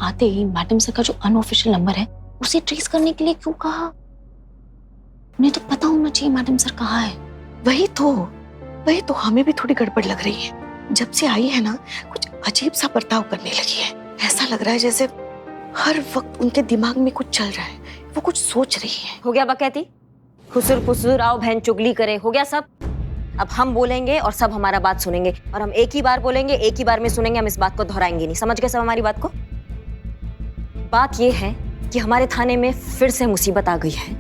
आते ही madam sir का जो अनऑफिशियल नंबर है उसे ट्रेस करने के लिए क्यों कहा? उन्हें तो पता होना चाहिए मैडम सर कहाँ है। वही तो हमें भी थोड़ी गड़बड़ लग रही है। जब से आई है ना कुछ अजीब सा बर्ताव करने लगी है। ऐसा लग रहा है जैसे हर वक्त उनके दिमाग में कुछ चल रहा है, वो कुछ सोच रही है। हो गया बकैती, खुसुर फुसुर आओ बहन चुगली करे, हो गया सब। अब हम बोलेंगे और सब हमारा बात सुनेंगे, और हम एक ही बार बोलेंगे, एक ही बार में सुनेंगे, हम इस बात को दोहराएंगे नहीं। समझ गए सब हमारी बात को? बात ये है कि हमारे थाने में फिर से मुसीबत आ गई है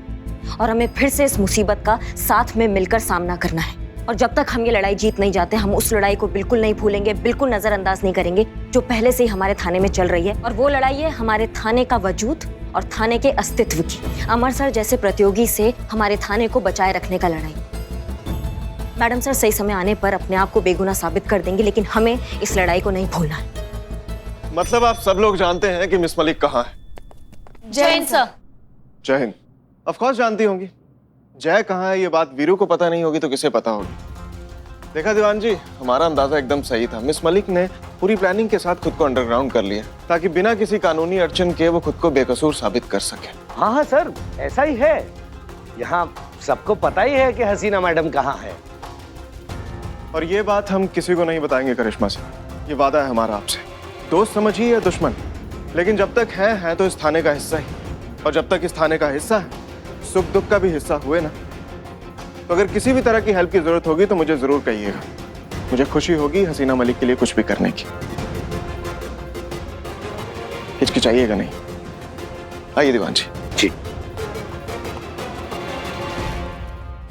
और हमें फिर से इस मुसीबत का साथ में मिलकर सामना करना है। और जब तक हम ये लड़ाई जीत नहीं जाते, हम उस लड़ाई को बिल्कुल नहीं भूलेंगे, बिल्कुल नजरअंदाज नहीं करेंगे जो पहले से ही हमारे थाने में चल रही है। और वो लड़ाई है हमारे थाने का वजूद और थाने के अस्तित्व की। अमर सर जैसे प्रतियोगी से हमारे थाने को बचाए रखने का लड़ाई। मैडम सर सही समय आने पर अपने आप को बेगुनाह साबित कर देंगे, लेकिन हमें इस लड़ाई को नहीं भूलना है। मतलब आप सब लोग जानते हैं कि मिस मलिक कहाँ है? जय हिंद सर। जय हिंद। ऑफ कोर्स जानती होंगी। जय कहाँ है ये बात वीरू को पता नहीं होगी तो किसे पता होगी? देखा दीवान जी, हमारा अंदाजा एकदम सही था। मिस मलिक ने पूरी प्लानिंग के साथ खुद को अंडरग्राउंड कर लिया ताकि बिना किसी कानूनी अड़चन के वो खुद को बेकसूर साबित कर सके। हाँ हाँ सर, ऐसा ही है। यहाँ सबको पता ही है कि हसीना मैडम कहाँ है। और ये बात हम किसी को नहीं बताएंगे करिश्मा से, ये वादा है हमारा आपसे। दोस्त समझिए या दुश्मन, लेकिन जब तक है तो इस थाने का हिस्सा ही। और जब तक इस थाने का हिस्सा है, सुख दुख का भी हिस्सा हुए ना। तो अगर किसी भी तरह की हेल्प की जरूरत होगी तो मुझे जरूर कहिएगा। मुझे खुशी होगी हसीना मलिक के लिए कुछ भी करने की। हिचकिचाइएगा नहीं। आइए दीवान जी। जी।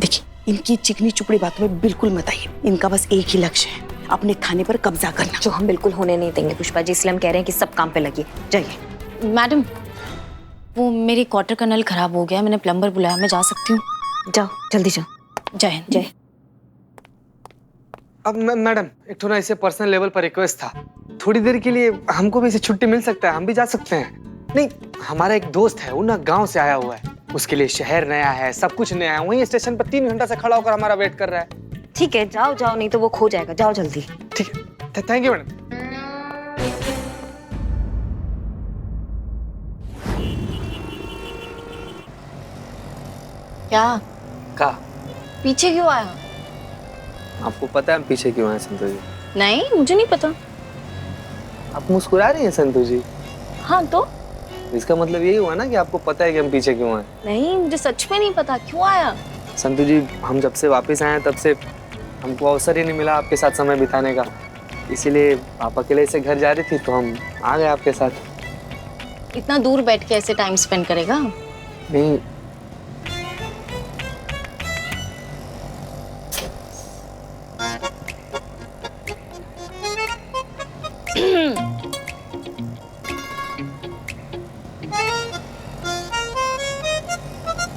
देखिए, इनकी चिकनी चुपड़ी बातों में बिल्कुल मत आइए। इनका बस एक ही लक्ष्य है, अपने थाने पर कब्जा करना, जो हम बिल्कुल होने नहीं देंगे पुष्पा जी। इसलिए हम कह रहे हैं कि सब काम पे लगिए। जाइए। मैडम, वो मेरी क्वार्टर का नल खराब हो गया, मैंने प्लम्बर बुलाया, मैं जा सकती हूँ? जाओ, जल्दी जाओ। जय हिंद। जय। अब मैडम एक थोड़ा इसे पर्सनल लेवल पर रिक्वेस्ट था, थोड़ी देर के लिए हमको भी इसे छुट्टी मिल सकता है? हम भी जा सकते हैं? नहीं, हमारा एक दोस्त है, वो ना गांव से आया हुआ है, उसके लिए शहर नया है, सब कुछ नया है। वहीं स्टेशन पर 3 घंटा से खड़ा होकर हमारा वेट कर रहा है। ठीक है, जाओ जाओ, नहीं तो वो खो जाएगा। जाओ जल्दी। ठीक है, थैंक यू मैडम। क्या का पीछे क्यों आया? आपको पता है हम पीछे क्यों आए संतोष जी? नहीं, मुझे नहीं पता। आप मुस्कुरा रही हैं संतोष जी? हाँ तो? इसका मतलब यही हुआ ना कि आपको पता है कि हम पीछे क्यों आए? नहीं, मुझे सच में नहीं पता क्यों आया। संतोष जी, हम जब से वापस आए हैं तब से हमको अवसर ही नहीं मिला आपके साथ समय बिताने का। इसीलिए आप अकेले से घर जा रही थी तो हम आ गए आपके साथ। इतना दूर बैठ के ऐसे टाइम स्पेंड करेगा? नहीं,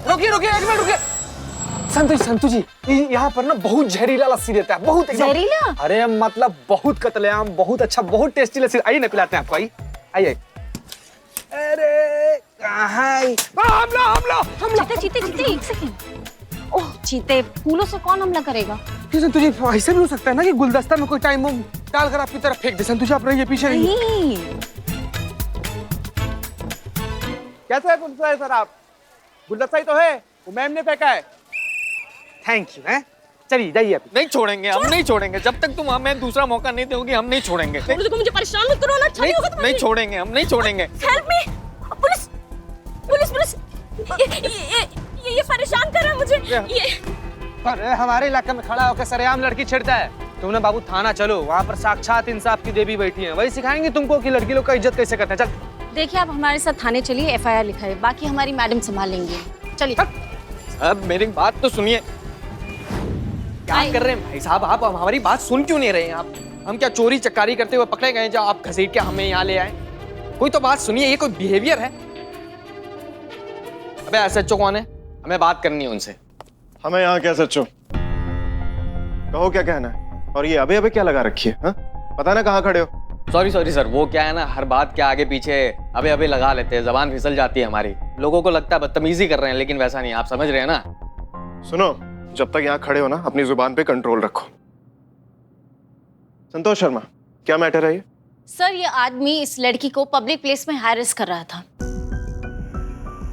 रुकिए रुकिए, एक मिनट रुकिए। संतु जी, यहाँ पर ना बहुत जहरीला लस्सी देता है, बहुत एकदम। जहरीला? अरे मतलब बहुत कतलेआम, बहुत अच्छा, बहुत टेस्टी लस्सी। आइए ना, पिलाते हैं आपको। आइए। अरे कहाँ? हमला। चीते, एक सेकंड। ओह चीते, फूलों से कौन हमला करेगा? क्यों संतु जी, ऐसे भी हो सकता है ना कि गुलदस्ता में कोई टाइम डालकर आपकी तरफ फेंक दे। संतु जी, आप रहिए, पीछे रहिए। नहीं। कैसा है गुलदस्ता है सर? आप गुलदस्ता ही तो है, वो मैम ने फेंका है। Thank you. है, चलिए जाइए आप। नहीं छोड़ेंगे, हम नहीं छोड़ेंगे जब तक तुम हमें दूसरा मौका नहीं दोगी। हम नहीं छोड़ेंगे। मुझे परेशान मत करो ना। नहीं छोड़ेंगे, हम नहीं छोड़ेंगे। Help me. Police police police, ये परेशान कर रहा है मुझे। ये अरे हमारे इलाके में खड़ा होकर सरेआम लड़की छेड़ता है। तुमने बाबू थाना चलो, वहाँ पर साक्षात इंसाफ की देवी बैठी है, वही सिखाएंगे तुमको कि लड़की लोग का इज्जत कैसे करते हैं। चल देखिए, आप हमारे साथ थाने चलिए, FIR लिखा है, बाकी हमारी मैडम संभाल लेंगे। चलिए। अब मेरी बात तो सुनिए। क्या कर रहे हैं भाई साहब? आप हमारी बात सुन क्यों नहीं रहे हैं? आप हम क्या चोरी चकारी करते हुए पकड़े गए जो आप घसीट के हमें यहाँ ले आए? कोई तो बात सुनिए, ये कोई बिहेवियर है? अबे SHO कौन है? हमें बात करनी है उनसे। हमें यहाँ क्या SHO? कहो क्या कहना है? और ये अबे क्या लगा रखी है? पता ना कहाँ खड़े हो? सॉरी सर, वो क्या है ना, हर बात के आगे पीछे अबे लगा लेते हैं, जबान फिसल जाती है हमारी। लोगों को लगता है बदतमीजी कर रहे हैं, लेकिन वैसा नहीं, आप समझ रहे हैं ना। सुनो, जब तक यहाँ खड़े हो ना, अपनी जुबान पे कंट्रोल रखो। संतोष शर्मा, क्या मैटर है ये? सर ये आदमी इस लड़की को पब्लिक प्लेस में हैरेस कर रहा था,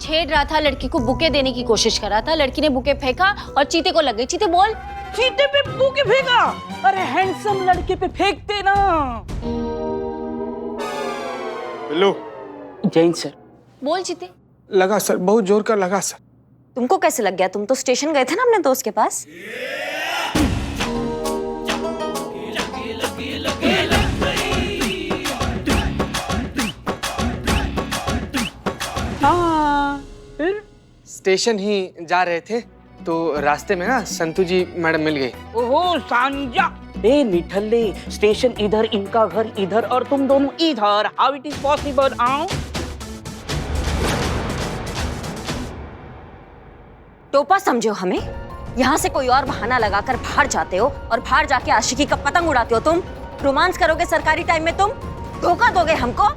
छेड़ रहा था, लड़की को बुके देने की कोशिश कर रहा था। लड़की ने बुके फेंका और चीते को लग गई। चीते बोल। चीते पे बुके फेंका? अरे हैंडसम लड़के पे फेंकते ना। बिल्लू। जैन सर। बोल चीते। लगा सर, बहुत जोर का लगा सर। तुमको कैसे लग गया? तुम तो स्टेशन गए थे ना अपने दोस्त के पास। हाँ, फिर? स्टेशन ही जा रहे थे तो रास्ते में ना संतू जी मैडम मिल गई। ओहो सांजा। ए निठल्ले, स्टेशन इधर, इनका घर इधर और तुम दोनों इधर। How it is possible? आओ। टोपा समझो हमें? यहाँ से कोई और बहाना लगाकर बाहर जाते हो और बाहर जाके आशिकी का पतंग उड़ाते हो तुम। रोमांस करोगे सरकारी टाइम में तुम? धोखा दोगे हमको?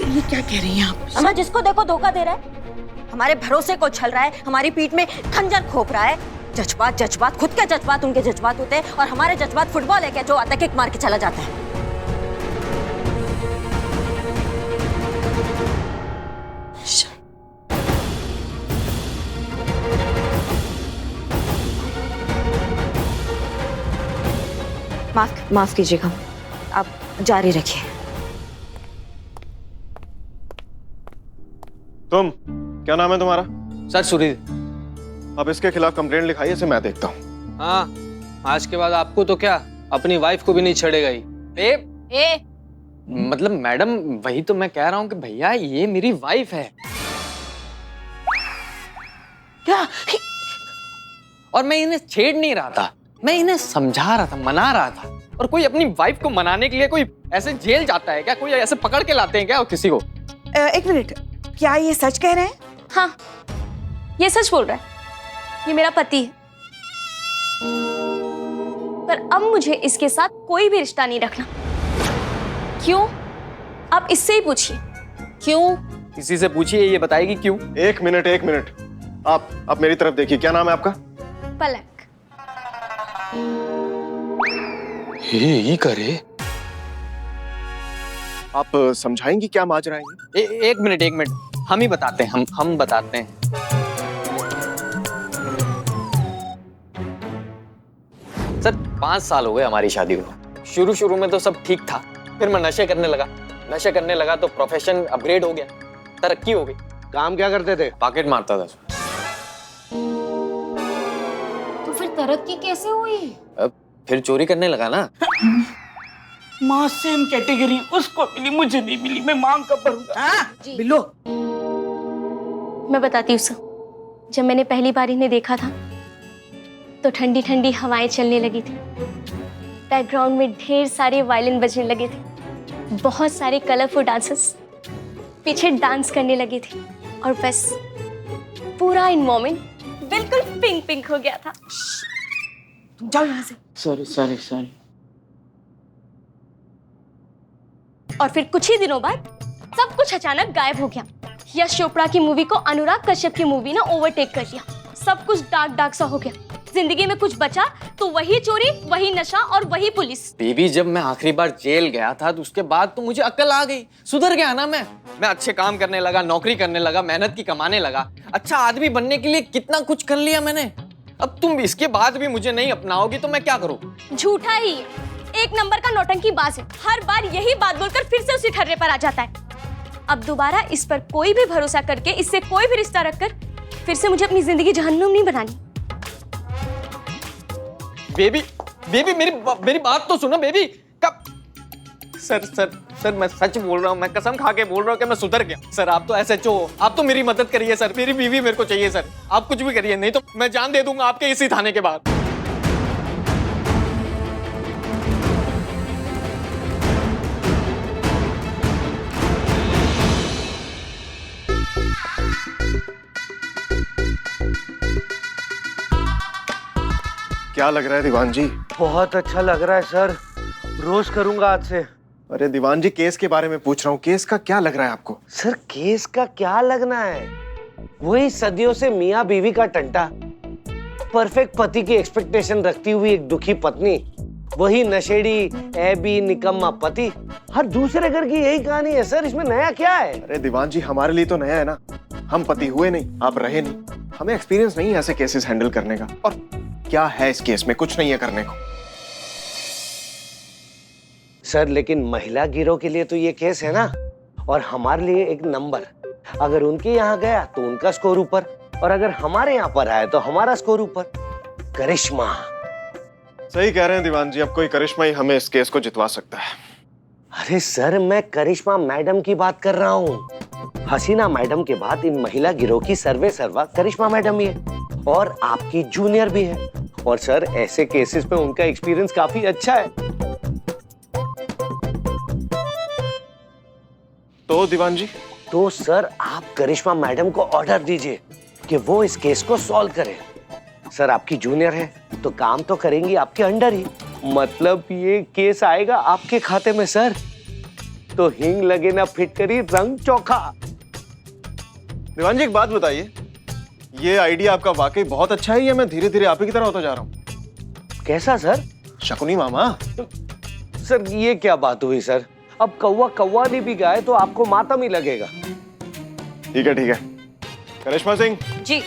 ये क्या कह रही हैं आप? अम्मा जिसको देखो धोखा दे रहा है, हमारे भरोसे को छल रहा है, हमारी पीठ में खंजर खोप रहा है। जज्बात जज्बात, खुद के जज्बात उनके जज्बात होते हैं और हमारे जज्बात फुटबॉल है क्या जो आता किक मार के चला जाता है। माफ कीजिएगा, आप जारी रखिए। तुम, क्या नाम है तुम्हारा? सर सुरील। अब इसके खिलाफ कंप्लेंट लिखाई, इसे मैं देखता हूँ। हाँ, आज के बाद आपको तो क्या, अपनी वाइफ को भी नहीं छेड़ेगा ही। ए मतलब मैडम, वही तो मैं कह रहा हूँ कि भैया ये मेरी वाइफ है। क्या? और मैं इन्हें छेड़ नहीं रहा था, मैं इन्हें समझा रहा था, मना रहा था। और कोई अपनी वाइफ को मनाने के लिए कोई ऐसे जेल जाता है क्या? कोई ऐसे पकड़ के लाते हैं क्या किसी को? एक मिनट, क्या ये सच कह रहे हैं? हाँ, ये सच बोल रहा है। ये मेरा पति है, पर अब मुझे इसके साथ कोई भी रिश्ता नहीं रखना। क्यों? आप इससे ही पूछिए क्यों। किसी से पूछिए, ये बताएगी क्यों। एक मिनट, आप मेरी तरफ देखिए। क्या नाम है आपका? पलक। ये करे। आप समझाएंगी क्या माजरा है? एक मिनट, हम ही बताते हैं, हम बताते हैं। सर 5 साल हो गए हमारी शादी को। शुरू में तो सब ठीक था, फिर मैं नशे करने लगा तो प्रोफेशन अपग्रेड हो गया, तरक्की हो गई। काम क्या करते थे? पॉकेट मारता था। तो फिर तरक्की कैसे हुई? अब फिर चोरी करने लगा ना। माँ सेम कैटेगरी, उसको मिली मुझे नहीं मिली, मैं मांग कब भरूंगा? बिल्लो, मैं बताती हूँ सर। जब मैंने पहली बार इन्हें देखा था तो ठंडी ठंडी हवाएं चलने लगी थी, बैकग्राउंड में ढेर सारे वायलिन बजने लगे थे, बहुत सारे कलरफुल डांसर्स पीछे डांस करने लगे थे और बस पूरा एनवायरनमेंट बिल्कुल पिंक पिंक हो गया था। तुम जाओ यहाँ से। सॉरी। और फिर कुछ ही दिनों बाद सब कुछ अचानक गायब हो गया। यश चोपड़ा की मूवी को अनुराग कश्यप की मूवी ने ओवरटेक कर लिया। सब कुछ डार्क सा हो गया। जिंदगी में कुछ बचा तो वही चोरी, वही नशा और वही पुलिस। बेबी, जब मैं आखिरी बार जेल गया था तो उसके बाद तो मुझे अक्ल आ गई, सुधर गया ना मैं अच्छे काम करने लगा, नौकरी करने लगा, मेहनत की कमाने लगा, अच्छा आदमी बनने के लिए कितना कुछ कर लिया मैंने। अब तुम इसके बाद भी मुझे नहीं अपनाओगी तो मैं क्या करूँ? झूठा ही है, एक नंबर का नौटंकीबाज है। हर बार यही बात बोलकर फिर से उसी ठर्रे पर आ जाता है। अब दोबारा इस पर कोई भी भरोसा करके, इससे कोई भी रिश्ता रखकर फिर से मुझे अपनी जिंदगी जहन्नुम नहीं बनानी। बेबी मेरी बात तो सुनो बेबी। कब? सर मैं सच बोल रहा हूँ, मैं कसम खा के बोल रहा हूँ कि मैं सुधर गया। सर आप तो SHO हो, आप तो मेरी मदद करिए सर, मेरी बीवी मेरे को चाहिए सर, आप कुछ भी करिए, नहीं तो मैं जान दे दूंगा आपके इसी थाने के बाद। क्या लग रहा है दीवान जी? बहुत अच्छा लग रहा है सर, रोज करूंगा आज से। अरे दीवान जी, केस के बारे में पूछ रहा हूँ, केस का क्या लग रहा है आपको? सर केस का क्या लगना है, वही सदियों से मियाँ बीवी का टंटा। परफेक्ट पति की एक्सपेक्टेशन रखती हुई एक दुखी पत्नी, वही नशेड़ी ऐबी निकम्मा पति। हर दूसरे घर की यही कहानी है सर, इसमें नया क्या है? अरे दीवान जी, हमारे लिए तो नया है ना, हम पति हुए नहीं, आप रहे नहीं, हमें एक्सपीरियंस नहीं है ऐसे केसेस हैंडल करने का। और क्या है इस केस में? कुछ नहीं है करने को। सर लेकिन महिला गिरोह के लिए तो ये केस है ना, और हमारे लिए एक नंबर। अगर उनके यहाँ गया तो उनका स्कोर ऊपर, और अगर हमारे यहाँ पर आए तो हमारा स्कोर ऊपर। करिश्मा। सही कह रहे हैं दीवान जी, अब कोई करिश्मा ही हमें इस केस को जितवा सकता है। अरे सर, मैं करिश्मा मैडम की बात कर रहा हूँ। हसीना मैडम के बाद इन महिला गिरोह की सर्वे सर्वा करिश्मा मैडम ही है, और आपकी जूनियर भी है। और सर ऐसे केसेस पे उनका एक्सपीरियंस काफी अच्छा है। तो दीवान जी? तो सर आप करिश्मा मैडम को ऑर्डर दीजिए कि वो इस केस को सॉल्व करे। सर आपकी जूनियर है तो काम तो करेंगी आपके अंडर ही, मतलब ये केस आएगा आपके खाते में सर। तो हिंग लगे ना फिटकरी रंग चोखा। दीवान जी एक बात बताइए, ये आइडिया आपका वाकई बहुत अच्छा है या मैं धीरे धीरे आप ही की तरह होता जा रहा हूँ? कैसा सर? शकुनी मामा। सर ये क्या बात हुई सर? अब कौवा कौवा नहीं भी गाए तो आपको मातम ही लगेगा। ठीक है ठीक है। करिश्मा सिंह। जी।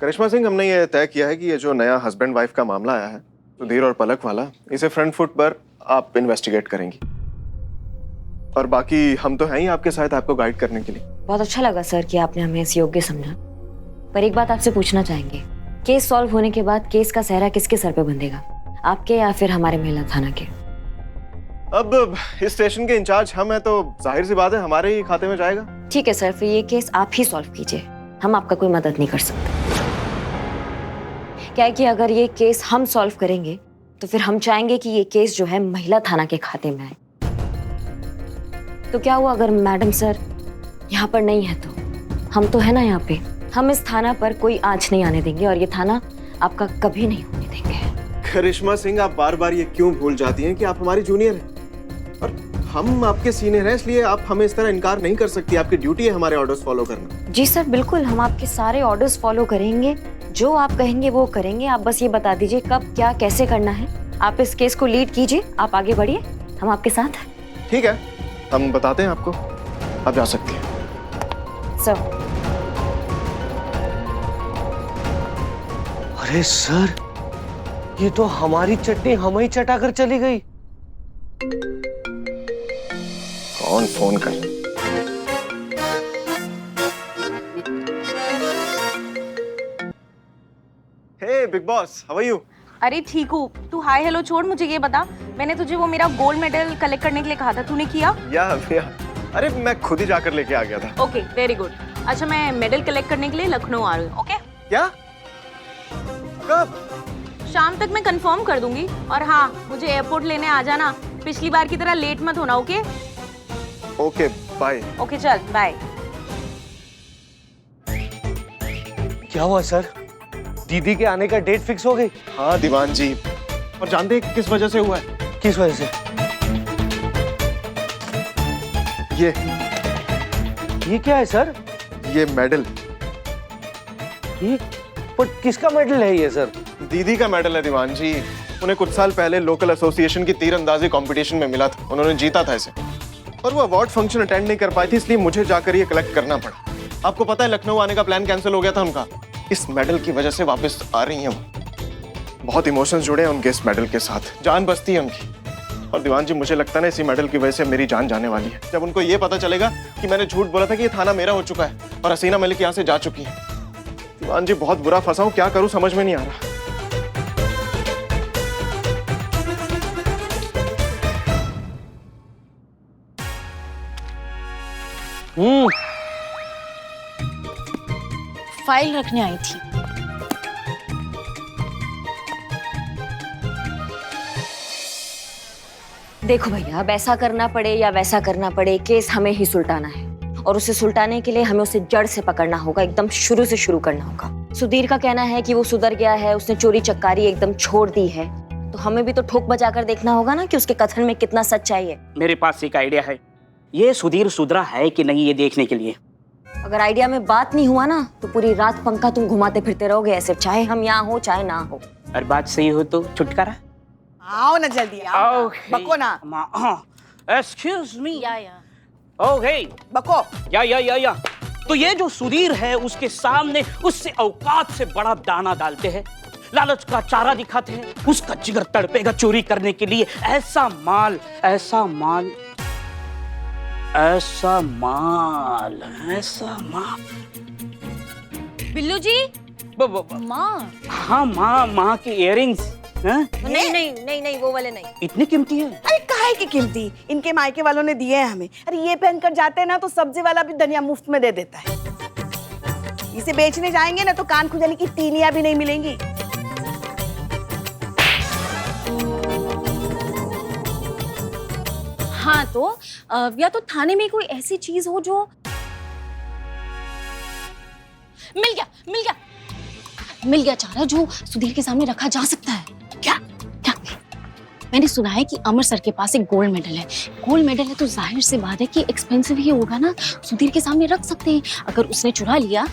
करिश्मा सिंह, हमने ये तय किया है कि ये जो नया हस्बैंड वाइफ का मामला आया है, सुधीर और पलक वाला, इसे फ्रंट फुट पर आप इन्वेस्टिगेट करेंगी, और बाकी हम तो हैं ही आपके साथ आपको गाइड करने के लिए। बहुत अच्छा लगा सर कि आपने हमें इस योग्य समझा, पर एक बात आपसे पूछना चाहेंगे, केस सॉल्व होने के बाद केस का सहरा किसके सर पे बंधेगा, आपके या फिर हमारे महिला थाना के? अब इस स्टेशन के इंचार्ज हम हैं तो जाहिर सी बात है हमारे ही खाते में जाएगा। ठीक है सर, फिर ये केस आप ही सॉल्व कीजिए, हम आपका कोई मदद नहीं कर सकते। क्या है कि अगर ये केस हम सॉल्व करेंगे तो फिर हम चाहेंगे कि ये केस जो है महिला थाना के खाते में आए। तो क्या हुआ अगर मैडम सर यहाँ पर नहीं है? तो हम तो है ना यहाँ पे, हम इस थाना पर कोई आंच नहीं आने देंगे और ये थाना आपका कभी नहीं होने देंगे। करिश्मा सिंह, आप बार बार ये क्यों भूल जाती हैं कि आप हमारी जूनियर हैं और हम आपके सीनियर हैं, इसलिए आप हमें इस तरह इनकार नहीं कर सकती। आपकी ड्यूटी है हमारे ऑर्डर्स फॉलो करना। जी सर बिल्कुल, हम आपके सारे ऑर्डर्स फॉलो करेंगे, जो आप कहेंगे वो करेंगे। आप बस ये बता दीजिए कब क्या कैसे करना है। आप इस केस को लीड कीजिए, आप आगे बढ़िए, हम आपके साथ हैं। ठीक है, हम बताते हैं आपको, आप जा सकती हैं। सर। अरे सर, ये तो हमारी चटनी हम ही चटा कर चली गई। कौन फोन कर? Hey big boss, how are you? अरे ठीक हूँ, तू हाय हेलो छोड़, मुझे ये बता, मैंने तुझे वो मेरा गोल्ड मेडल कलेक्ट करने के लिए कहा था, तूने किया? या अरे मैं खुद ही जाकर लेके आ गया था। Okay very good. अच्छा मैं मेडल कलेक्ट करने के लिए लखनऊ आ रही हूँ। ओके क्या? कब? शाम तक मैं कंफर्म कर दूंगी। और हाँ, मुझे एयरपोर्ट लेने आ जाना, पिछली बार की तरह लेट मत होना। Okay okay bye. ओके चल बाय। क्या हुआ सर? दीदी के आने का डेट फिक्स हो गई? हाँ दीवान जी, और जानते हैं किस वजह से हुआ है? किस वजह से? ये क्या है सर? ये मेडल। ये पर किसका मेडल है ये सर? दीदी का मेडल है दीवान जी। उन्हें कुछ साल पहले लोकल एसोसिएशन की तीरंदाजी कंपटीशन में मिला था, उन्होंने जीता था इसे, और वो अवार्ड फंक्शन अटेंड नहीं कर पाई थी, इसलिए मुझे जाकर ये कलेक्ट करना पड़ा। आपको पता है लखनऊ आने का प्लान कैंसिल हो गया था उनका, इस मेडल की वजह से वापस आ रही हैं वो। बहुत इमोशंस जुड़े हैं उनके इस मेडल के साथ, जान बचती है उनकी। और दीवान जी मुझे लगता है ना इसी मेडल की वजह से मेरी जान जाने वाली है। जब उनको ये पता चलेगा कि मैंने झूठ बोला था कि ये थाना मेरा हो चुका है और हसीना मलिक यहाँ से जा चुकी है। दीवान जी बहुत बुरा फंसा हूँ, क्या करूँ समझ में नहीं आ रहा। फाइल रखने आई थी। देखो भैया, अब ऐसा करना पड़े या वैसा करना पड़े, केस हमें ही सुलटाना है, और उसे सुलटाने के लिए हमें उसे जड़ से पकड़ना होगा, एकदम शुरू से शुरू करना होगा। सुधीर का कहना है कि वो सुधर गया है, उसने चोरी चक्कारी एकदम छोड़ दी है, तो हमें भी तो ठोक बजाकर देखना होगा ना कि उसके कथन में कितना सच्चाई है। मेरे पास एक आइडिया है, ये सुधीर सुधरा है कि नहीं ये देखने के लिए अगर आइडिया में बात नहीं हुआ ना तो पूरी रात पंखा तुम घुमाते फिरते रहोगे ऐसे, चाहे हम यहाँ हो चाहे ना हो। और बात सही हो तो छुटकारा। आओ ना जल्दी आओ, बको ना। Excuse me. या ओके बको। या तो ये जो सुधीर है उसके सामने उससे औकात से बड़ा दाना डालते हैं, लालच का चारा दिखाते हैं, उसका जिगर तड़पेगा चोरी करने के लिए। ऐसा माल ऐसा माल ऐसा माल ऐसा माल। बिल्लू जी, माँ। हाँ माँ के इयररिंग्स। नहीं वो वाले नहीं। इतनी कीमती है? अरे काहे की कीमती, इनके मायके वालों ने दिए हैं हमें। अरे ये पहनकर जाते हैं ना तो सब्जी वाला भी धनिया मुफ्त में दे देता है। इसे बेचने जाएंगे ना तो कान खुजाने की तीलियां भी नहीं मिलेंगी। हाँ तो या तो थाने में कोई ऐसी चीज हो जो मिल गया चारा जो सुधीर के सामने रखा जा सकता है। क्या मैंने सुना है कि अमर सर के पास एक गोल्ड मेडल है। गोल्ड मेडल है तो जाहिर सी बात है कि एक्सपेंसिव ही होगा ना, सुधीर के सामने रख सकते हैं। अगर उसने चुरा लिया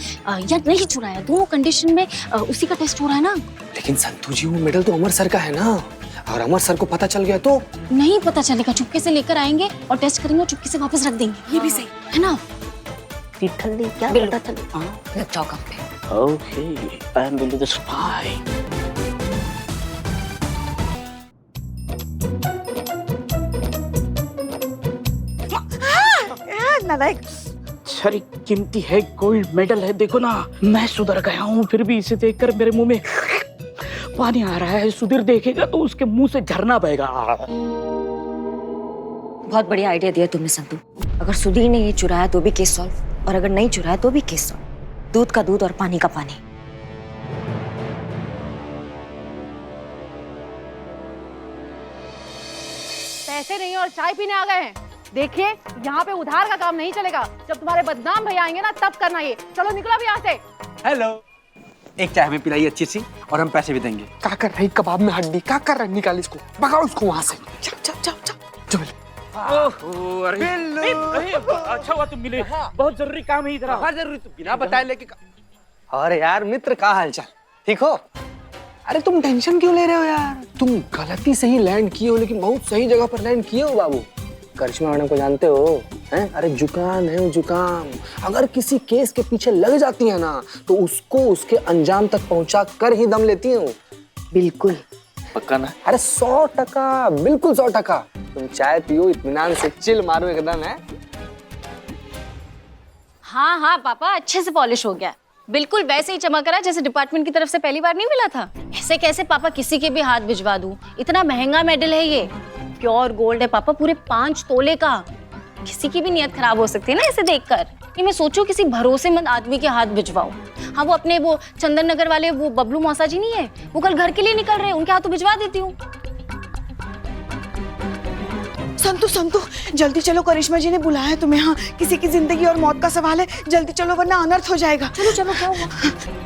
या नहीं चुराया, दोनों कंडीशन में उसी का टेस्ट हो रहा है ना। लेकिन संतू जी वो मेडल तो अमर सर का है ना, और अमर सर को पता चल गया तो? नहीं पता चलेगा, चुपके से लेकर आएंगे और टेस्ट करेंगे और चुपके से वापस रख देंगे। ये भी सही है ना? ठल्ली क्या बिल्कुल। पता चल। लग जाओ काम पे। Okay I am Billu the spy. नालायक। सारी कीमती है, गोल्ड मेडल है। देखो ना मैं सुधर गया हूँ, फिर भी इसे देखकर मेरे मुंह में पानी आ रहा है। सुधीर देखेगा तो उसके मुंह से झरना बहेगा। बहुत बढ़िया आइडिया दिया तुमने संतू। अगर सुधीर ने ये चुराया तो भी केस सॉल्व, और अगर नहीं चुराया तो भी केस सॉल्व। दूध का दूध और पानी का पानी। पैसे नहीं और चाय पीने आ गए हैं। देखिए यहाँ पे उधार का काम नहीं चलेगा। जब तुम्हारे बदनाम भैया आएंगे ना तब करना ये। चलो निकलो अभी यहाँ से। हेलो, एक चाय हमें पिलाइए अच्छी सी, और हम पैसे भी देंगे। क्या कर रही कबाब में हड्डी? क्या कर रही? निकाल इसको, भगाओ उसको वहां से। चल ओहो, अरे अच्छा हुआ तुम मिले, बहुत जरूरी काम है इधर। हाँ जरूरी, तो बिना बताए लेके। अरे यार मित्र, क्या हालचाल? ठीक हो? अरे तुम टेंशन क्यों ले रहे हो यार? तुम गलती से ही लैंड किए हो, लेकिन बहुत सही जगह पर लैंड किए हो बाबू। करिश्मा मैडम को जानते हो हैं? अरे जुकाम है जुकाम। अगर किसी केस के पीछे लग जाती है ना तो उसको उसके अंजाम तक पहुंचा कर ही दम लेती हूँ। बिल्कुल पक्का ना? अरे 100%, बिल्कुल 100%। तुम चाय पियो, इत्मीनान से चिल मारो एकदम। है हाँ पापा, अच्छे से पॉलिश हो गया, बिल्कुल वैसे ही चमक रहा है जैसे डिपार्टमेंट की तरफ से पहली बार नहीं मिला था। ऐसे कैसे पापा किसी के भी हाथ भिजवा दूं? इतना महंगा मेडल है ये, प्योर गोल्ड है पापा, पूरे 5 तोले का। किसी की भी नियत खराब हो सकती है ना इसे देखकर। ये मैं सोचूं किसी भरोसेमंद आदमी के हाथ भिजवाऊं। हाँ वो अपने वो चंदन नगर वाले वो बबलू मौसा जी नहीं है, वो कल घर के लिए निकल रहे हैं, उनके हाथों भिजवा देती हूँ। संतू जल्दी चलो, करिश्मा जी ने बुलाया है तुम्हें। हाँ किसी की जिंदगी और मौत का सवाल है, जल्दी चलो वरना अनर्थ हो जाएगा। चलो क्या हुआ?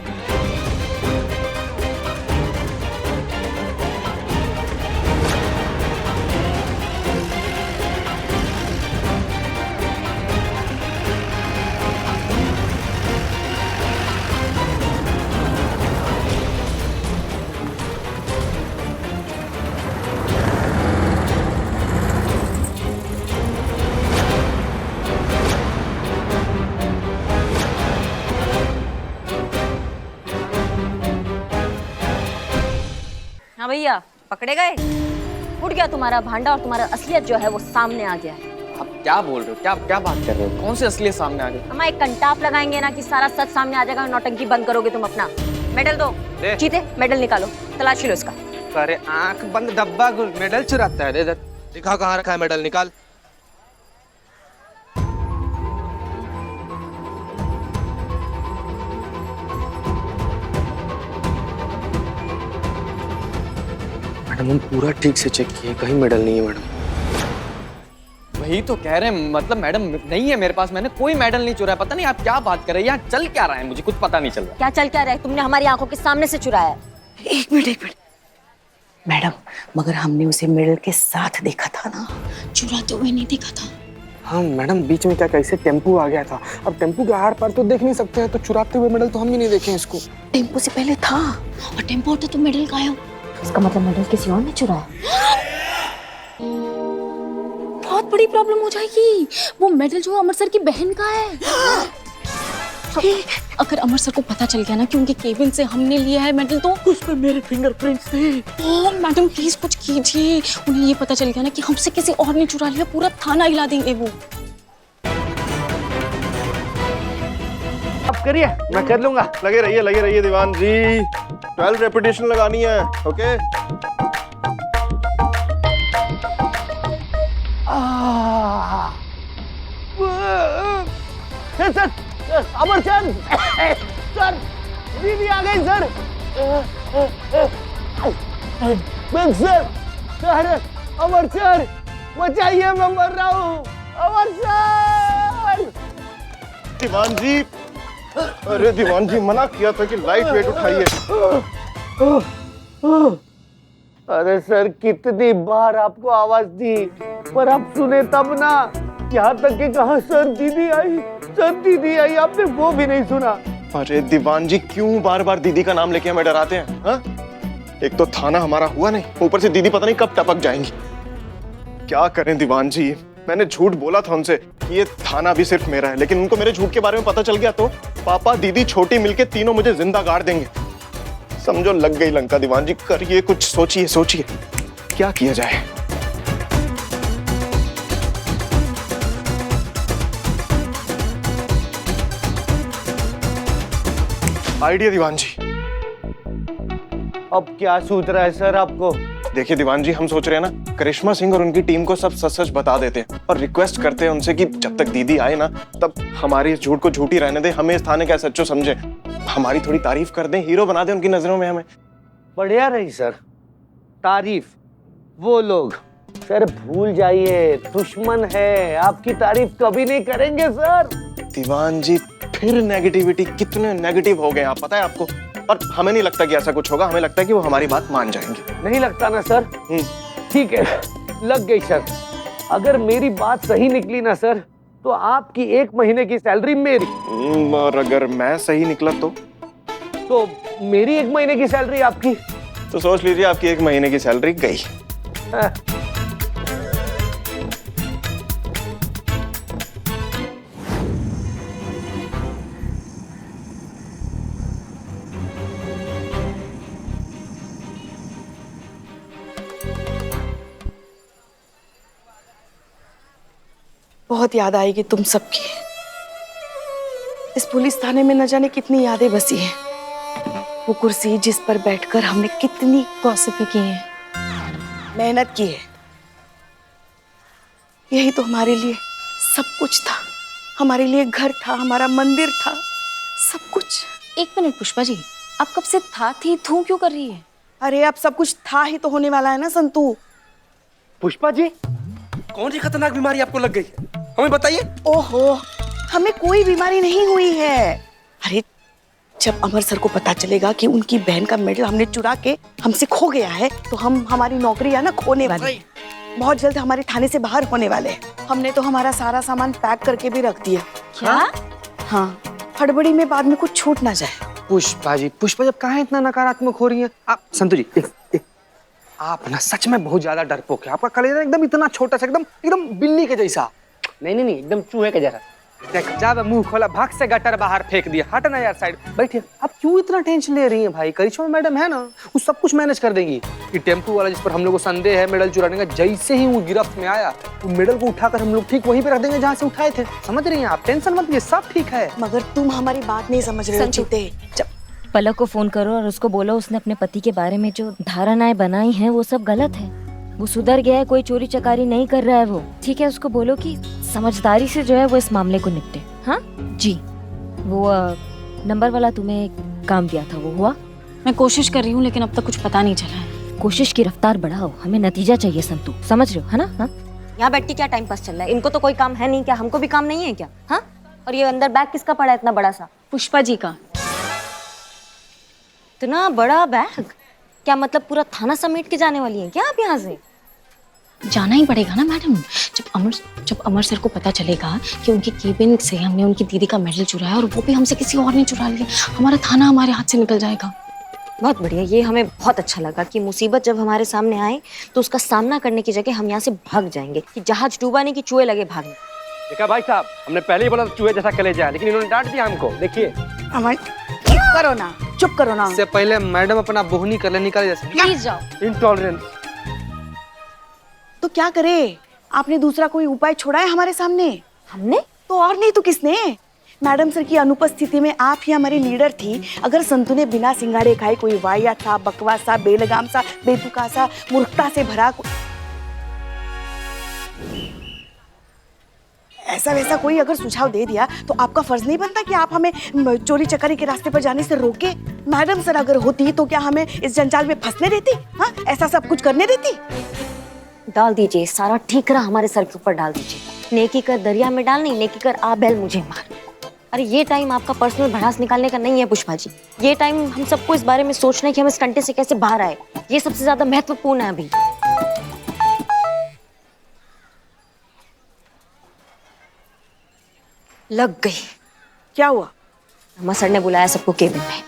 हाँ भैया, पकड़े गए। उठ गया तुम्हारा भांडा, और तुम्हारा असलियत जो है वो सामने आ गया है। आप क्या बोल रहे हो? क्या बात कर रहे हो? कौन से असलियत सामने आ गई? हम एक कंटाप लगाएंगे ना कि सारा सच सामने आ जाएगा। नौटंकी बंद करोगे तुम अपना। मेडल दो। जीते मेडल निकालो, तलाशी लो इसका। अरे आंख बंद डब्बा मेडल चुराता है। इधर दिखा कहाँ रखा है मेडल, निकाल। मैडम हम पूरा ठीक से चेक किए, कहीं मेडल नहीं है मैडम। वही तो कह रहे हैं, मतलब मैडम नहीं है मेरे पास, मैंने कोई मेडल नहीं चुराया। पता नहीं आप क्या बात कर रहे हैं, यहाँ चल क्या रहा है मुझे कुछ पता नहीं चल रहा। क्या चल क्या रहा है? तुमने हमारी आंखों के सामने से चुराया। एक मिनट मैडम, मगर हमने उसे मेडल के साथ देखा था ना, चुराते हुए नहीं देखा था। हाँ मैडम, बीच में क्या कैसे टेम्पू आ गया था। अब टेम्पू के आर पार तो देख नहीं सकते हैं, तो चुराते हुए मेडल तो हम भी नहीं देखे इसको। टेम्पो से पहले था और टेम्पो होता तो मेडल गायब। इसका मतलब मेडल किसी और ने चुराया। बहुत बड़ी प्रॉब्लम हो जाएगी। वो मेडल जो अमर सर की बहन का है। अगर अमर सर को पता चल गया ना कि उनके केबिन से हमने लिया है मेडल, तो उस पर मेरे फिंगरप्रिंट्स थे। ओह मैडम प्लीज कुछ कीजिए। उन्हें ये पता चल गया ना कि हमसे किसी और ने चुरा लिया, पूरा थाना हिला देंगे वो। आप करिए, मैं कर लूंगा। लगे रहिए दीवान जी। 12 रेपिटेशन लगानी है। ओके। सर, अमर सर, सर, दीदी आ गई सर। सर, अमर सर, बचाइए, मैं मर रहा हूँ। अमर सर। दीवान जी, अरे दीवान जी, मना किया था कि लाइट वेट उठाइए। अरे सर, कितनी बार आपको आवाज दी, पर आप सुने तब ना। यहाँ तक कि कहा सर दीदी आई, आपने वो भी नहीं सुना। अरे दीवान जी, क्यों बार बार दीदी का नाम लेके हमें डराते हैं? हा? एक तो थाना हमारा हुआ नहीं, ऊपर से दीदी पता नहीं कब टपक जाएंगी। क्या करें दीवान जी, मैंने झूठ बोला था उनसे कि ये थाना भी सिर्फ मेरा है, लेकिन उनको मेरे झूठ के बारे में पता चल गया तो पापा, दीदी, छोटी मिलके तीनों मुझे जिंदा गाड़ देंगे। समझो लग गई लंका। दीवान जी करिए कुछ, सोचिए क्या किया जाए। आइडिया दीवान जी। अब क्या सूझ रहा है सर आपको? देखिए दीवान जी, हम सोच रहे हैं ना, करिश्मा सिंह और उनकी टीम को सब सच सच बता देते हैं और रिक्वेस्ट करते हैं उनसे कि जब तक दीदी आए ना, तब हमारी इस झूठ को झूठी रहने दें, हमें इस थाने का सच्चो समझे, हमारी थोड़ी तारीफ कर दें, हीरो बना दें उनकी नजरों में हमें। बढ़िया रही सर तारीफ। वो लोग सर भूल जाइए, दुश्मन है, आपकी तारीफ कभी नहीं करेंगे सर। दीवान जी, फिर नेगेटिविटी, कितने नेगेटिव हो गए आप, पता है आपको? और हमें नहीं लगता कि ऐसा कुछ होगा, हमें लगता है कि वो हमारी बात मान जाएंगे। नहीं लगता ना सर? ठीक है, लग गई सर। अगर मेरी बात सही निकली ना सर, तो आपकी 1 महीने की सैलरी मेरी। और अगर मैं सही निकला तो मेरी 1 महीने की सैलरी आपकी। तो सोच लीजिए आपकी 1 महीने की सैलरी गई। बहुत याद आएगी तुम सबकी। इस पुलिस थाने में न जाने कितनी यादें बसी हैं। वो कुर्सी जिस पर बैठकर हमने कितनी गॉसिप की है, मेहनत की है। यही तो हमारे लिए सब कुछ था। हमारे लिए घर था, हमारा मंदिर था, सब कुछ। 1 मिनट पुष्पा जी, आप कब से था थी थू क्यों कर रही है? अरे अब सब कुछ था ही तो होने वाला है ना संतू। पुष्पा जी, कौन सी खतरनाक बीमारी आपको लग गई, हमें बताइए। ओहो, हमें कोई बीमारी नहीं हुई है। अरे जब अमर सर को पता चलेगा कि उनकी बहन का मेडल हमने चुरा के हमसे खो गया है, तो हमारी नौकरी है ना खोने वाली। बहुत जल्द हमारे थाने से बाहर होने वाले हैं। हमने तो हमारा सारा सामान पैक करके भी रख दिया। क्या? हाँ, हड़बड़ी में बाद में कुछ छूट ना जाए। पुष्पा जी, पुष्पा जब कहाँ इतना नकारात्मक हो रही हैं आप? संतु जी, आप ना सच में बहुत ज्यादा डरपोक है। आपका कलेजा एकदम इतना छोटा सा, एकदम बिल्ली के जैसा। नहीं, एकदम चूहे के जैसा। देख, ज्यादा मुंह खोला, भाग से गटर बाहर फेंक दिया। हट ना यार साइड, बैठिए। आप क्यों इतना टेंशन ले रही हैं भाई? करिश्मा मैडम है ना, वो सब कुछ मैनेज कर देंगी। ये टेम्पू वाला जिस पर हम लोग को संदेह है मेडल चुराने का, जैसे ही वो गिरफ्त में आया, वो मेडल को उठाकर हम लोग ठीक वहीं पे रख देंगे जहाँ से उठाए थे। समझ रही हैं आप? टेंशन मत लीजिए, सब ठीक है। मगर तुम हमारी बात नहीं समझ रहे हो चीते। पलक को फोन करो और उसको बोलो उसने अपने पति के बारे में जो धारणाएं बनाई हैं वो सब गलत है। वो सुधर गया है, कोई चोरी चकारी नहीं कर रहा है वो। ठीक है, उसको बोलो कि समझदारी से जो है वो इस मामले को निपटे। हाँ जी, वो नंबर वाला तुम्हें काम दिया था, वो हुआ? मैं कोशिश कर रही हूँ, लेकिन अब तक कुछ पता नहीं चला है। कोशिश की रफ्तार बढ़ाओ, हमें नतीजा चाहिए संतू, समझ रहे हो है ना? हाँ, यहाँ बैठ के क्या टाइम पास चल रहा है? इनको तो कोई काम है नहीं क्या? हमको भी काम नहीं है क्या? हाँ, और ये अंदर बैग किसका पड़ा है इतना बड़ा सा? पुष्पा जी का। इतना बड़ा बैग? क्या मतलब पूरा थाना समेट के जाने वाली है क्या आप यहाँ से? जाना ही पड़ेगा ना मैडम, जब अमर सर को पता चलेगा कि उनके केबिन से हमने उनकी दीदी का मेडल चुराया और वो भी हमसे किसी और ने चुरा लिया, हमारा थाना हमारे हाथ से निकल जाएगा। बहुत बढ़िया, ये हमें बहुत अच्छा लगा कि मुसीबत जब हमारे सामने आए तो उसका सामना करने की जगह हम यहाँ से भाग जाएंगे कि जहाज डूबा नहीं कि चूहे लगे भागने। देखा भाई साहब, हमने पहले ही बोला था चूहे जैसा कलेजा है, लेकिन इन्होंने डांट दिया हमको। देखिए अमर चुप करो ना, चुप करो ना। इससे पहले मैडम अपना बोहनी कर ले, निकाले जैसे। प्लीज जाओ। इंटॉलरेंस। तो क्या करे, आपने दूसरा कोई उपाय छोड़ा है हमारे सामने? हमने तो और नहीं तो किसने? मैडम सर की अनुपस्थिति में आप ही हमारी लीडर थी। अगर संतू ने बिना सिंगाड़े खाए कोई वाहियात सा, बकवास सा, बेलगाम सा, बेतुका सा, मूर्खता से भरा ऐसा वैसा कोई अगर सुझाव दे दिया तो आपका फर्ज नहीं बनता कि आप हमें चोरी चकारी के रास्ते पर जाने से रोके? मैडम सर अगर होती तो क्या हमें इस जंजाल में फंसने देती? हाँ, ऐसा सब कुछ करने देती? डाल दीजिए, सारा ठीकरा हमारे सर के ऊपर डाल दीजिए। नेकी कर दरिया में डाल, नहीं नेकी कर आ बैल मुझे मार। अरे ये टाइम आपका पर्सनल भड़ास निकालने का नहीं है पुष्पा जी। ये टाइम हम सबको इस बारे में सोचना है कि हम इस कंटे से कैसे बाहर आए। ये सबसे ज्यादा महत्वपूर्ण है अभी। लग गई। क्या हुआ? अम्मा सर ने बुलाया सबको केबिन में।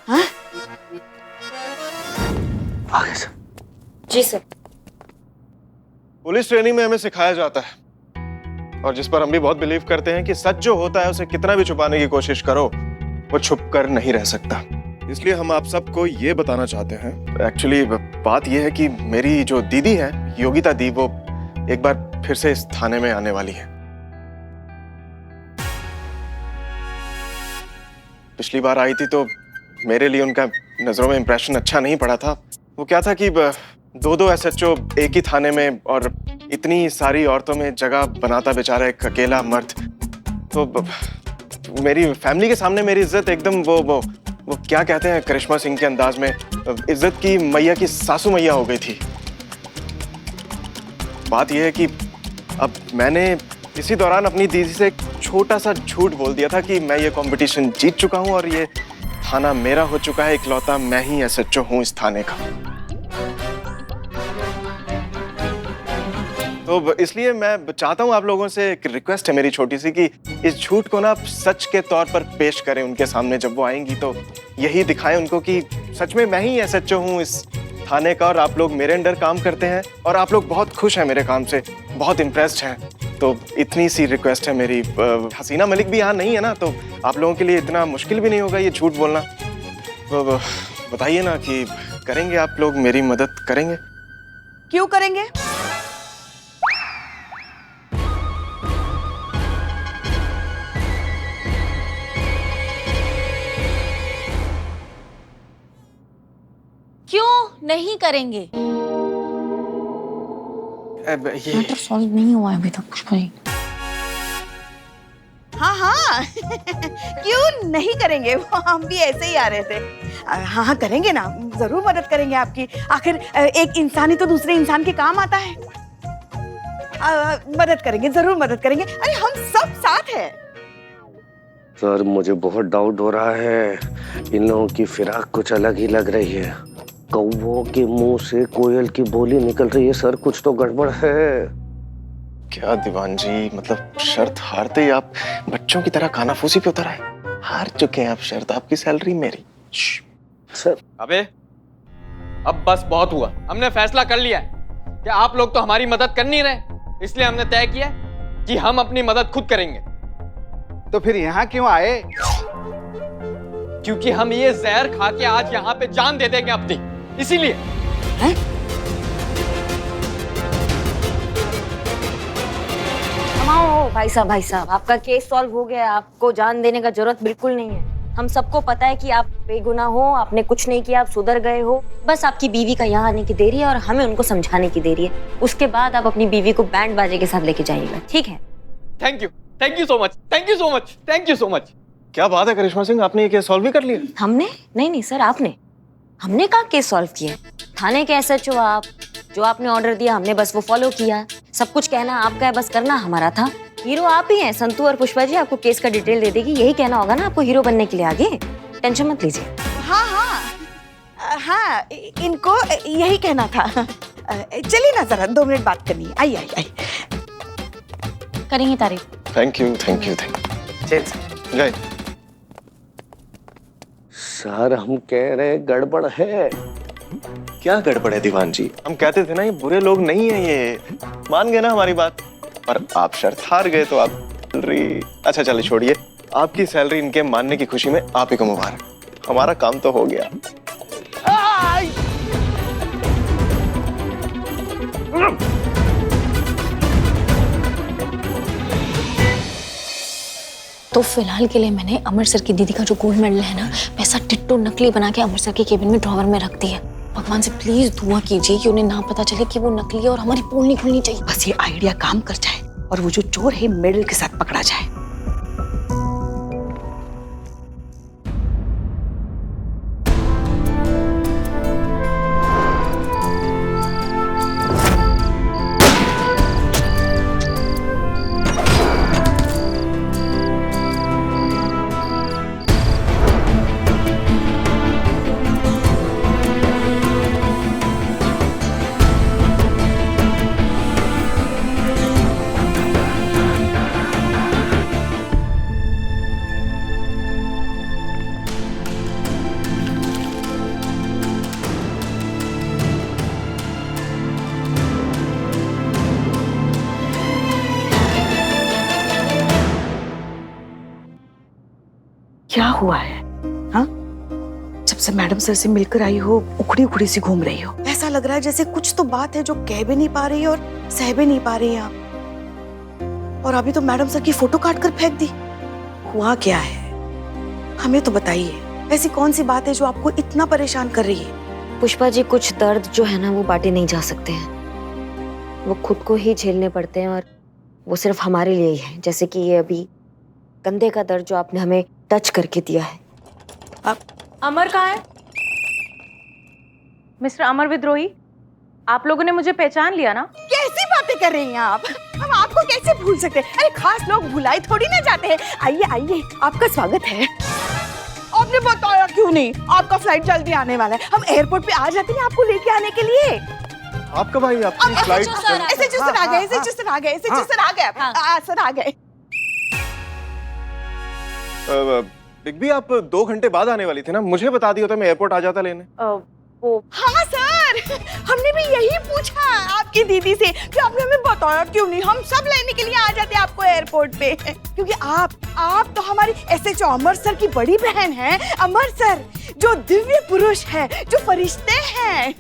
हाँ? आगे सर। जी सर। पुलिस ट्रेनिंग में हमें सिखाया जाता है और जिस पर हम भी बहुत बिलीव करते हैं कि सच जो होता है उसे कितना भी छुपाने की कोशिश करो वो छुप कर नहीं रह सकता। इसलिए हम आप सबको ये बताना चाहते हैं। एक्चुअली बात ये है कि मेरी जो दीदी है योगिता दी, वो एक बार फिर से इस थाने में आने वाली है। पिछली बार आई थी तो मेरे लिए उनका नजरों में इंप्रेशन अच्छा नहीं पड़ा था। वो क्या था कि दो SHO एक ही थाने में और इतनी सारी औरतों में जगह बनाता बेचारा एक अकेला मर्द। तो मेरी फैमिली के सामने मेरी इज्जत एकदम वो क्या कहते हैं करिश्मा सिंह के अंदाज में, इज्जत की मैया की सासू मैया हो गई थी। बात यह है कि अब मैंने इसी दौरान अपनी दीदी से एक छोटा सा झूठ बोल दिया था कि मैं ये कंपटीशन जीत चुका हूं और ये थाना मेरा हो चुका है, इकलौता मैं ही SHO हूं इस थाने का। तो इसलिए मैं चाहता हूं आप लोगों से, एक रिक्वेस्ट है मेरी छोटी सी, कि इस झूठ को ना सच के तौर पर पेश करें उनके सामने। जब वो आएंगी तो यही दिखाएं उनको कि सच में मैं ही SHO हूं इस थाने का और आप लोग मेरे अंडर काम करते हैं और आप लोग बहुत खुश हैं मेरे काम से, बहुत इम्प्रेस्ड हैं। तो इतनी सी रिक्वेस्ट है मेरी। हसीना मलिक भी यहाँ नहीं है ना, तो आप लोगों के लिए इतना मुश्किल भी नहीं होगा ये झूठ बोलना। तो बताइए ना कि करेंगे आप लोग मेरी मदद करेंगे? क्यों करेंगे? क्यों नहीं करेंगे? ये मैटर सॉल्व नहीं हुआ अभी तक कुछ नहीं। हाँ हाँ क्यों नहीं करेंगे, वो हम भी ऐसे ही आ रहे थे। हाँ हाँ करेंगे ना, जरूर मदद करेंगे आपकी। आखिर एक इंसान ही तो दूसरे इंसान के काम आता है। मदद करेंगे, जरूर मदद करेंगे। अरे हम सब साथ हैं। सर मुझे बहुत डाउट हो रहा है, इन लोगों की फिराक कुछ अलग ही लग रही है। कौवों के मुंह से कोयल की बोली निकल रही है सर, कुछ तो गड़बड़ है। क्या दीवान जी, मतलब शर्त हारते ही आप बच्चों की तरह कानाफूसी पे उतर आए? हार चुके हैं आप शर्त, आपकी सैलरी मेरी। सर अबे अब बस बहुत हुआ, हमने फैसला कर लिया है कि आप लोग तो हमारी मदद कर नहीं रहे, इसलिए हमने तय किया कि हम अपनी मदद खुद करेंगे। तो फिर यहाँ क्यों आए? क्योंकि हम ये जहर खा के आज यहाँ पे जान दे देंगे अपनी, इसीलिए। भाई साहब आपका केस सॉल्व हो गया, आपको जान देने का जरूरत बिल्कुल नहीं है। हम सबको पता है कि आप बेगुनाह हो, आपने कुछ नहीं किया, आप सुधर गए हो। बस आपकी बीवी का यहाँ आने की देरी है और हमें उनको समझाने की देरी है। उसके बाद आप अपनी बीवी को बैंड बाजे के साथ लेके जाइएगा, ठीक है? Thank you so much, thank you so much. क्या बात है करिश्मा सिंह, आपने ये केस सॉल्व भी कर लिया? हमने नहीं सर, आपने। हमने कहाँ केस सॉल्व किया? थाने के SHO आप, जो आपने ऑर्डर दिया हमने बस वो फॉलो किया। सब कुछ कहना आपका है, बस करना हमारा था। हीरो आप ही हैं। संतू और पुष्पा जी आपको केस का डिटेल दे देगी, यही कहना होगा ना आपको हीरो बनने के लिए आगे। टेंशन मत लीजिए। हाँ हाँ हाँ, इनको यही कहना था। चलिए ना जरा 2 मिनट बात करनी है। आई। करेंगे तारीफ। Thank you thank you thank change sir. You. जय। सर हम कह रहे गड़बड़ है। क्या गड़बड़ है दीवान जी? हम कहते थे ना ये बुरे लोग नहीं है, ये मान गए ना हमारी बात। पर आप शर्त हार गए तो आप सैलरी। अच्छा चलिए छोड़िए, आपकी सैलरी इनके मानने की खुशी में आप ही को मुबारक। हमारा काम तो हो गया। तो फिलहाल के लिए मैंने अमर सर की दीदी का जो गोल्ड मेडल है ना, वैसा टिट्टो नकली बना के अमर सर के केबिन में ड्रॉवर में रख दिया। भगवान से प्लीज दुआ कीजिए कि उन्हें ना पता चले कि वो नकली है और हमारी पोल नहीं खुलनी चाहिए। बस ये आइडिया काम कर जाए और वो जो चोर है मेडल के साथ पकड़ा जाए। क्या हुआ है? हाँ, जब से मैडम सर से मिलकर आई हो उखड़ी उखड़ी सी घूम रही हो। ऐसा लग रहा है जैसे कुछ तो बात है जो कह भी नहीं पा रही और सह भी नहीं पा रही आप। और अभी तो मैडम सर की फोटो काट कर फेंक दी। हुआ क्या है, हमें तो बताइए। ऐसी कौन सी बात है जो आपको इतना परेशान कर रही है? पुष्पा जी, कुछ दर्द जो है ना वो बांटे नहीं जा सकते हैं, वो खुद को ही झेलने पड़ते हैं और वो सिर्फ हमारे लिए ही है। जैसे कि ये अभी कंधे का दर्द जो आपने हमें टच करके दिया है। अमर कहाँ है? मिस्टर अमर विद्रोही, आप लोगों ने मुझे पहचान लिया ना? कैसी बातें कर रही हैं आप? हम आपको कैसे भूल सकते हैं? अरे खास लोग भुलाई थोड़ी ना जाते हैं। आइए आइए, आपका स्वागत है। आपने बताया क्यों नहीं? आपका फ्लाइट जल्दी आने वाला है। हम एयरपोर्ट पे आ जाते हैं आपको लेके आने के लिए। आपका भाई आपकी फ्लाइट एसएचओ सर आ गए, एसएचओ सर आ गए, एसएचओ सर आ गए, सर आ गए। बिग बी, आप 2 घंटे बाद आने वाली थी ना, मुझे बता दिया होता मैं एयरपोर्ट आ जाता लेने। हाँ सर, हमने भी यही पूछा आपकी दीदी से कि आपने हमें बताया क्यों नहीं। हम सब लेने के लिए आ जाते आपको एयरपोर्ट पे, क्योंकि आप तो हमारी एसएचओ अमर सर की बड़ी बहन हैं। अमर सर जो दिव्य पुरुष है, जो फरिश्ते हैं।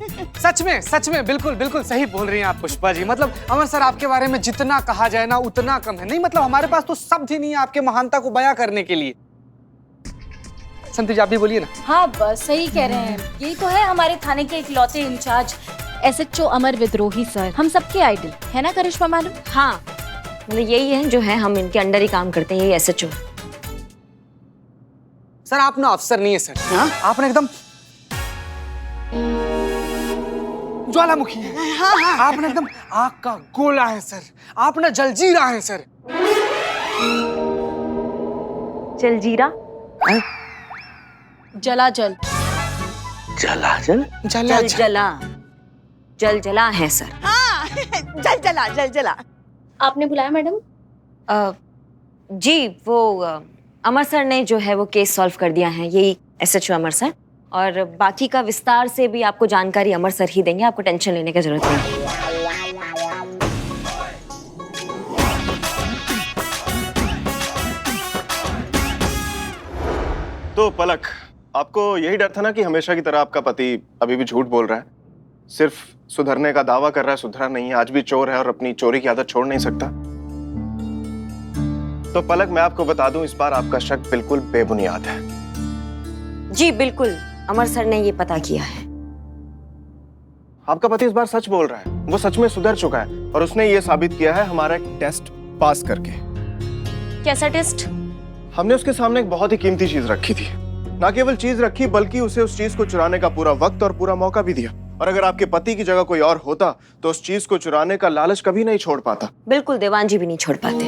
सच में बिल्कुल बिल्कुल सही बोल रही हैं आप पुष्पा जी। मतलब अमर सर आपके बारे में जितना कहा जाए ना उतना कम है। नहीं मतलब हमारे पास तो शब्द ही नहीं है आपके महानता को बयां करने के लिए। संतोष आप भी बोलिए ना। हाँ बस सही कह रहे हैं, यही तो है हमारे थाने के इकलौते इंचार्ज एसएचओ अमर विद्रोही सर, हम सबके आइडल है ना करिश्मा मैडम? हाँ मतलब यही है जो है, हम इनके अंडर ही काम करते हैं, यही एसएचओ। सर आप ना अफसर नहीं है सर। हाँ? आपने एकदम ज्वालामुखी है। हाँ। आपने एकदम आग का गोला है सर। आप ना जलजीरा है सर। जलजीरा? जलाजल। जलाजल? जल जला है सर। हाँ, जल जला। आपने बुलाया मैडम? जी वो अमर सर ने जो है वो केस सॉल्व कर दिया है, यही एसएचओ अमर सर। और बाकी का विस्तार से भी आपको जानकारी अमर सर ही देंगे, आपको टेंशन लेने की जरूरत नहीं। तो पलक, आपको यही डर था ना कि हमेशा की तरह आपका पति अभी भी झूठ बोल रहा है, सिर्फ सुधरने का दावा कर रहा है, सुधरा नहीं है, आज भी चोर है और अपनी चोरी की आदत छोड़ नहीं सकता। तो पलक मैं आपको बता दूं, इस बार आपका शक बिल्कुल बेबुनियाद है। जी बिल्कुल, अमर सर ने ये पता किया है। आपका पति इस बार सच बोल रहा है, वो सच में सुधर चुका है और उसने ये साबित किया है हमारा एक टेस्ट पास करके। कैसा टेस्ट? हमने उसके सामने एक बहुत ही कीमती चीज रखी थी। ना केवल चीज रखी बल्कि उसे उस चीज को चुराने का पूरा वक्त और पूरा मौका भी दिया। और अगर आपके पति की जगह कोई और होता तो उस चीज को चुराने का लालच कभी नहीं छोड़ पाता। बिल्कुल, देवान जी भी नहीं छोड़ पाते।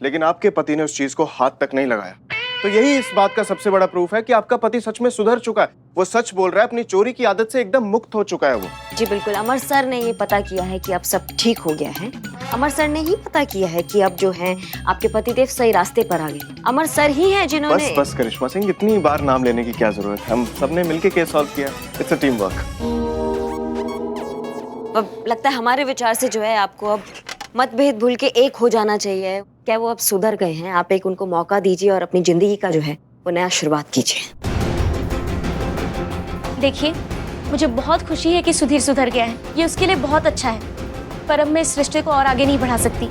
लेकिन आपके पति ने उस चीज को हाथ तक नहीं लगाया। तो तो यही इस बात का सबसे बड़ा प्रूफ है कि आपका पति सच में सुधर चुका है। वो सच बोल रहा है, अपनी चोरी की आदत से एकदम मुक्त हो चुका है वो। जी बिल्कुल, अमर सर ने ये पता किया है कि अब सब ठीक हो गया है। अमर सर ने ही पता किया है कि अब जो है आपके पतिदेव सही रास्ते पर आ गए। अमर सर ही हैं जिन्होंने बस करिश्मा सिंह, इतनी बार नाम लेने की क्या जरूरत है? हम सबने मिलके केस सॉल्व किया। It's a team work. अब लगता है हमारे विचार से जो है आपको अब मतभेद भूल के एक हो जाना चाहिए। क्या वो अब सुधर गए हैं? आप एक उनको मौका दीजिए और अपनी जिंदगी का जो है वो नया शुरुआत कीजिए। देखिए, मुझे बहुत खुशी है कि सुधीर सुधर गया है, ये उसके लिए बहुत अच्छा है। पर अब मैं इस रिश्ते को और आगे नहीं बढ़ा सकती।